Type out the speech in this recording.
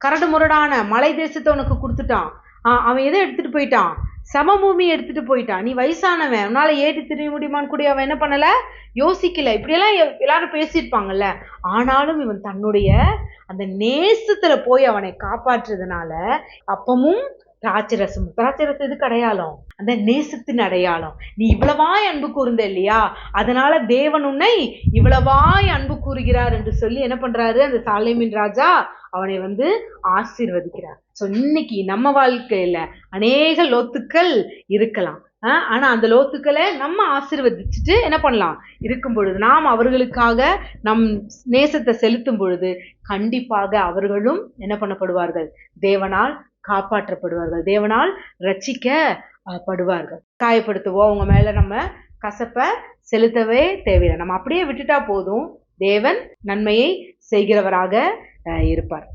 கரடு முரடான மலை தேசத்தை உனக்கு கொடுத்துட்டான். அவன் எதை எடுத்துட்டு போயிட்டான்? சமபூமி எடுத்துட்டு போயிட்டான். நீ வயசானவன், உன்னால ஏறி திரிய முடியுமான்னு கூட அவன் என்ன பண்ணல, யோசிக்கல. இப்படியெல்லாம் எல்லாரும் பேசியிருப்பாங்கல்ல. ஆனாலும் இவன் தன்னுடைய அந்த நேசத்துல போய் அவனை காப்பாற்றுறதுனால அப்பமும் திராட்சரசம் எதுக்கு அடையாளம்? அந்த நேசத்தின் அடையாளம். நீ இவ்வளவாய் அன்பு கூர்ந்த இல்லையா, அதனால தேவன் உன்னை இவ்வளவாய் அன்பு கூறுகிறார் என்று சொல்லி என்ன பண்றாரு, அந்த சாலேமின் ராஜா அவனை ஆசீர்வதிக்கிறார். ஸோ இன்னைக்கு நம்ம வாழ்க்கையில அநேக லோத்துக்கள் இருக்கலாம். ஆனா அந்த லோத்துக்களை நம்ம ஆசீர்வதிச்சுட்டு என்ன பண்ணலாம், இருக்கும் பொழுது நாம் அவர்களுக்காக நம் நேசத்தை செலுத்தும் பொழுது கண்டிப்பாக அவர்களும் என்ன பண்ணப்படுவார்கள், தேவனால் காப்பாற்றப்படுவார்கள், தேவனால் ரட்சிக்கப்படுவார்கள். காயப்படுத்துவோம், அவங்க மேல நம்ம கசப்பை செலுத்தவே தேவையில்லை. நம்ம அப்படியே விட்டுட்டா போதும், தேவன் நன்மையை செய்கிறவராக இருப்பார்.